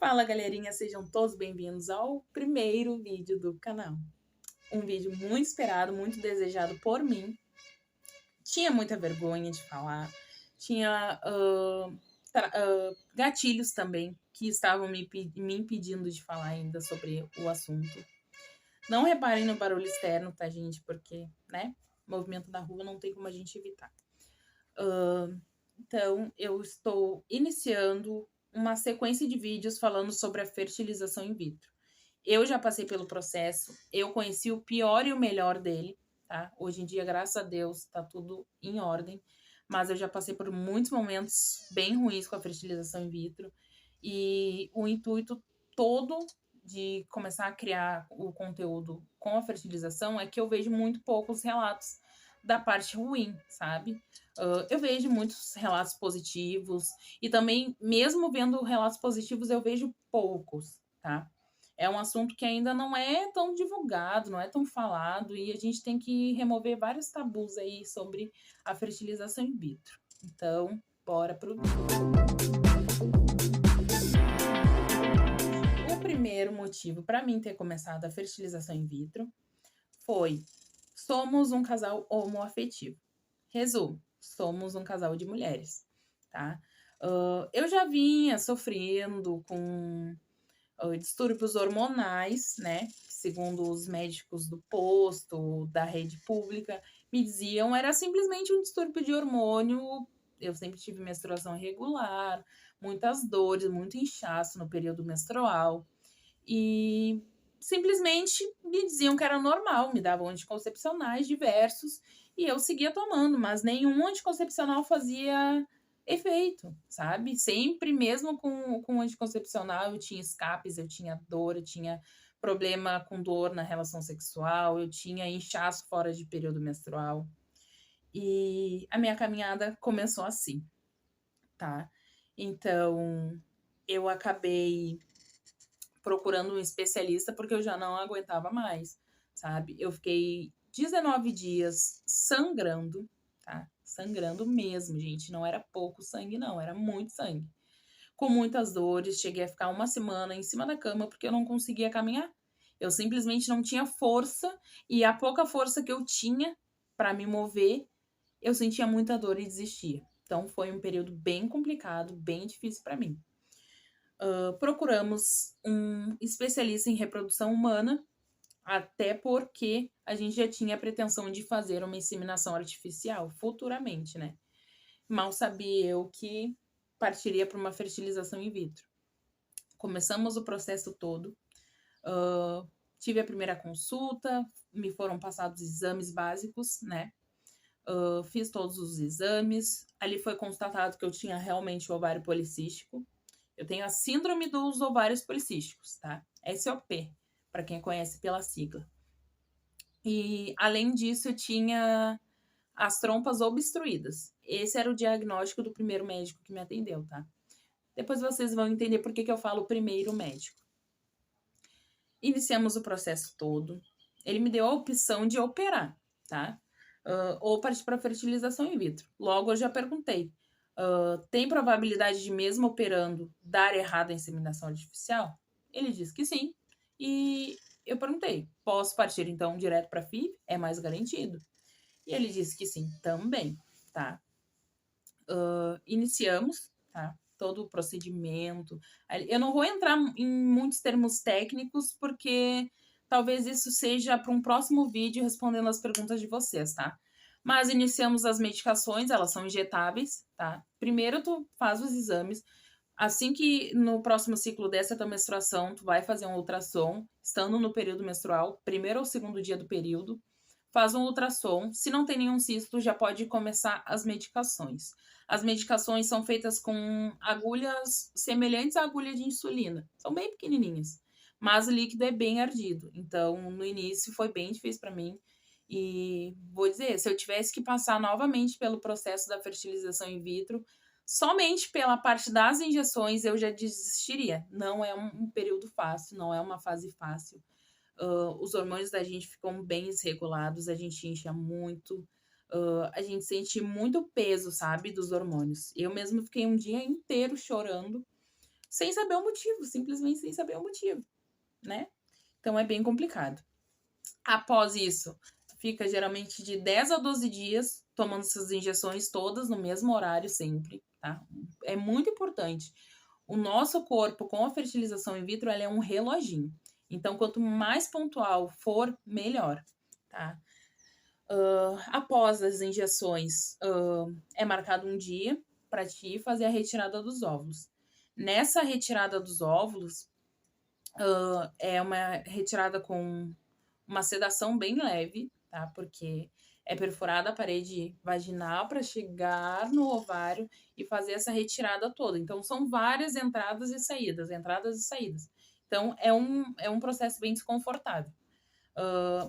Fala, galerinha, sejam todos bem-vindos ao primeiro vídeo do canal. Um vídeo muito esperado, muito desejado por mim. Tinha muita vergonha de falar, tinha gatilhos também que estavam me impedindo de falar ainda sobre o assunto. Não reparem no barulho externo, tá, gente? Porque, né, movimento da rua não tem como a gente evitar. Então, eu estou iniciando uma sequência de vídeos falando sobre a fertilização in vitro. Eu já passei pelo processo, eu conheci o pior e o melhor dele, tá? Hoje em dia, graças a Deus, tá tudo em ordem, mas eu já passei por muitos momentos bem ruins com a fertilização in vitro e o intuito todo de começar a criar o conteúdo com a fertilização é que eu vejo muito poucos relatos da parte ruim, sabe? Eu vejo muitos relatos positivos e também, mesmo vendo relatos positivos, eu vejo poucos, tá? É um assunto que ainda não é tão divulgado, não é tão falado, e a gente tem que remover vários tabus aí sobre a fertilização in vitro. Então, bora pro vídeo. O primeiro motivo para mim ter começado a fertilização in vitro foi: somos um casal homoafetivo. Resumo, somos um casal de mulheres, tá? Eu já vinha sofrendo com distúrbios hormonais, né? Segundo os médicos do posto, da rede pública, me diziam era simplesmente um distúrbio de hormônio. Eu sempre tive menstruação irregular, muitas dores, muito inchaço no período menstrual. E simplesmente me diziam que era normal, me davam anticoncepcionais diversos e eu seguia tomando, mas nenhum anticoncepcional fazia efeito, sabe? Sempre, mesmo com anticoncepcional, eu tinha escapes, eu tinha dor, eu tinha problema com dor na relação sexual, eu tinha inchaço fora de período menstrual. E a minha caminhada começou assim, tá? Então, eu acabei procurando um especialista porque eu já não aguentava mais, sabe? Eu fiquei 19 dias sangrando, tá? Sangrando mesmo, gente. Não era pouco sangue, não, era muito sangue. Com muitas dores, cheguei a ficar uma semana em cima da cama porque eu não conseguia caminhar. Eu simplesmente não tinha força e a pouca força que eu tinha para me mover, eu sentia muita dor e desistia. Então foi um período bem complicado, bem difícil para mim. Procuramos um especialista em reprodução humana, até porque a gente já tinha a pretensão de fazer uma inseminação artificial futuramente, né? Mal sabia eu que partiria para uma fertilização in vitro. Começamos o processo todo, tive a primeira consulta, me foram passados exames básicos, né? Fiz todos os exames, ali foi constatado que eu tinha realmente o ovário policístico. Eu tenho a síndrome dos ovários policísticos, tá? SOP, para quem conhece pela sigla. E, além disso, eu tinha as trompas obstruídas. Esse era o diagnóstico do primeiro médico que me atendeu, tá? Depois vocês vão entender por que eu falo primeiro médico. Iniciamos o processo todo. Ele me deu a opção de operar, tá? Ou partir para fertilização in vitro. Logo, eu já perguntei: tem probabilidade de, mesmo operando, dar errado a inseminação artificial? Ele disse que sim. E eu perguntei: posso partir então direto para FIV? É mais garantido. E ele disse que sim, também, tá? Iniciamos, tá? Todo o procedimento. Eu não vou entrar em muitos termos técnicos, porque talvez isso seja para um próximo vídeo respondendo as perguntas de vocês, tá? Mas iniciamos as medicações, elas são injetáveis, tá? Primeiro tu faz os exames. Assim que no próximo ciclo dessa tua menstruação, tu vai fazer um ultrassom, estando no período menstrual, primeiro ou segundo dia do período, faz um ultrassom. Se não tem nenhum cisto, já pode começar as medicações. As medicações são feitas com agulhas semelhantes à agulha de insulina. São bem pequenininhas, mas o líquido é bem ardido. Então, no início foi bem difícil para mim. E vou dizer, se eu tivesse que passar novamente pelo processo da fertilização in vitro, somente pela parte das injeções eu já desistiria. Não é um período fácil, não é uma fase fácil. Os hormônios da gente ficam bem desregulados, a gente incha muito, a gente sente muito peso, sabe, dos hormônios. Eu mesmo fiquei um dia inteiro chorando, sem saber o motivo, simplesmente sem saber o motivo, né? Então é bem complicado. Após isso, fica geralmente de 10 a 12 dias tomando essas injeções todas no mesmo horário sempre, tá? É muito importante. O nosso corpo, com a fertilização in vitro, ela é um reloginho. Então, quanto mais pontual for, melhor, tá? Após as injeções, é marcado um dia para ti fazer a retirada dos óvulos. Nessa retirada dos óvulos, é uma retirada com uma sedação bem leve, tá? Porque é perfurada a parede vaginal para chegar no ovário e fazer essa retirada toda. Então, são várias entradas e saídas, entradas e saídas. Então, é um processo bem desconfortável.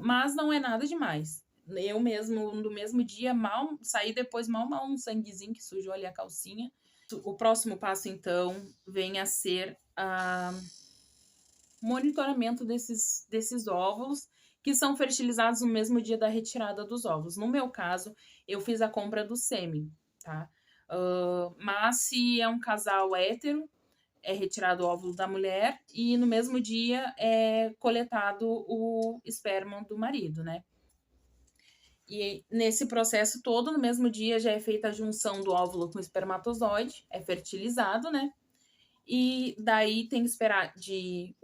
Mas não é nada demais. Eu mesmo, no mesmo dia, mal saí depois, mal um sanguezinho que sujou ali a calcinha. O próximo passo, então, vem a ser monitoramento desses óvulos que são fertilizados no mesmo dia da retirada dos óvulos. No meu caso, eu fiz a compra do sêmen, tá? Mas se é um casal hétero, é retirado o óvulo da mulher e no mesmo dia é coletado o esperma do marido, né? E nesse processo todo, no mesmo dia, já é feita a junção do óvulo com o espermatozoide, é fertilizado, né? E daí tem que esperar de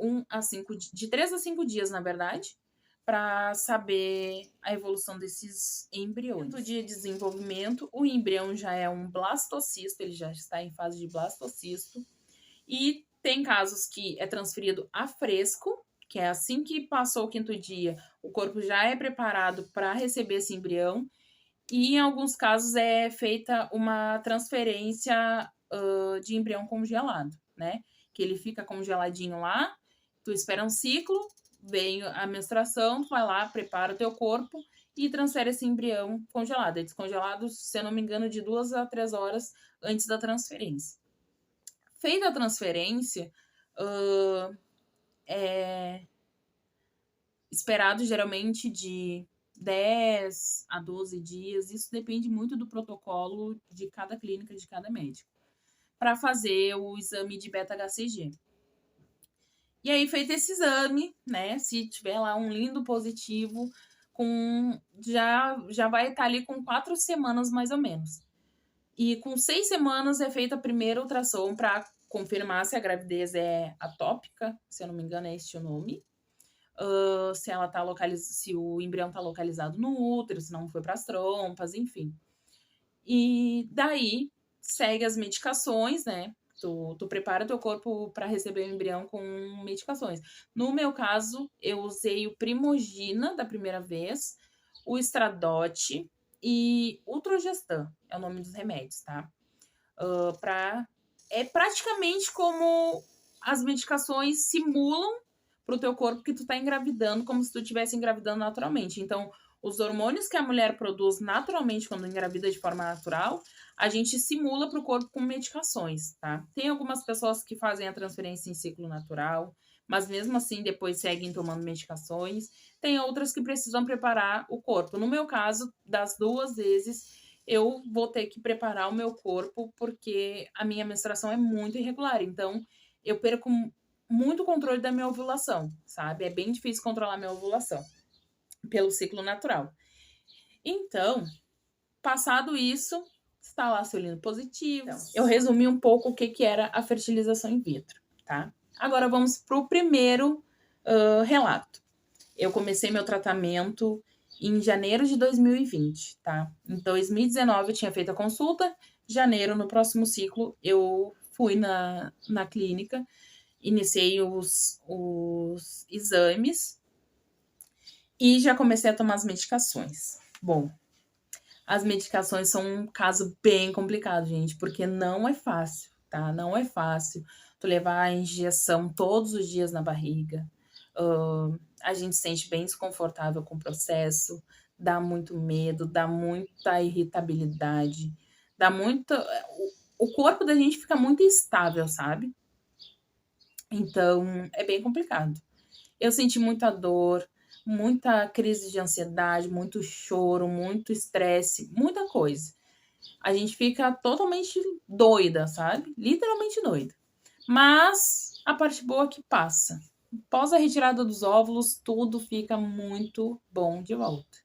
3 a 5 dias, na verdade, para saber a evolução desses embriões. No dia de desenvolvimento, o embrião já é um blastocisto, ele já está em fase de blastocisto. E tem casos que é transferido a fresco, que é assim que passou o 5º dia, o corpo já é preparado para receber esse embrião. E em alguns casos é feita uma transferência de embrião congelado, né? Que ele fica congeladinho lá, tu espera um ciclo, vem a menstruação, tu vai lá, prepara o teu corpo e transfere esse embrião congelado. É descongelado, se eu não me engano, de 2 a 3 horas antes da transferência. Feita a transferência, é esperado geralmente de 10 a 12 dias, isso depende muito do protocolo de cada clínica, de cada médico, para fazer o exame de beta-HCG. E aí, feito esse exame, né, se tiver lá um lindo positivo, já vai estar ali com 4 semanas mais ou menos. E com 6 semanas é feita a primeira ultrassom para confirmar se a gravidez é atópica, se eu não me engano é este o nome. Se ela tá se o embrião está localizado no útero, se não foi para as trompas, enfim. E daí segue as medicações, né? Tu prepara teu corpo para receber o embrião com medicações. No meu caso, eu usei o Primogina da primeira vez, o Estradote e o Trogestan, é o nome dos remédios, tá? É praticamente como as medicações simulam para o teu corpo que tu tá engravidando, como se tu estivesse engravidando naturalmente. Então, os hormônios que a mulher produz naturalmente quando engravida de forma natural, a gente simula para o corpo com medicações, tá? Tem algumas pessoas que fazem a transferência em ciclo natural, mas mesmo assim depois seguem tomando medicações. Tem outras que precisam preparar o corpo. No meu caso, das 2 vezes, eu vou ter que preparar o meu corpo porque a minha menstruação é muito irregular. Então, eu perco muito controle da minha ovulação, sabe? É bem difícil controlar minha ovulação pelo ciclo natural. Então, passado isso, está lá seu lindo positivo. Então, eu resumi um pouco o que era a fertilização in vitro, tá? Agora vamos para o primeiro relato. Eu comecei meu tratamento em janeiro de 2020, tá? Em 2019 eu tinha feito a consulta, janeiro, no próximo ciclo, eu fui na clínica, iniciei os exames e já comecei a tomar as medicações. Bom, as medicações são um caso bem complicado, gente, porque não é fácil, tá? Não é fácil tu levar a injeção todos os dias na barriga. A gente se sente bem desconfortável com o processo, dá muito medo, dá muita irritabilidade, dá muita... O corpo da gente fica muito instável, sabe? Então, é bem complicado. Eu senti muita dor, muita crise de ansiedade, muito choro, muito estresse, muita coisa. A gente fica totalmente doida, sabe? Literalmente doida. Mas a parte boa é que passa. Após a retirada dos óvulos, tudo fica muito bom de volta.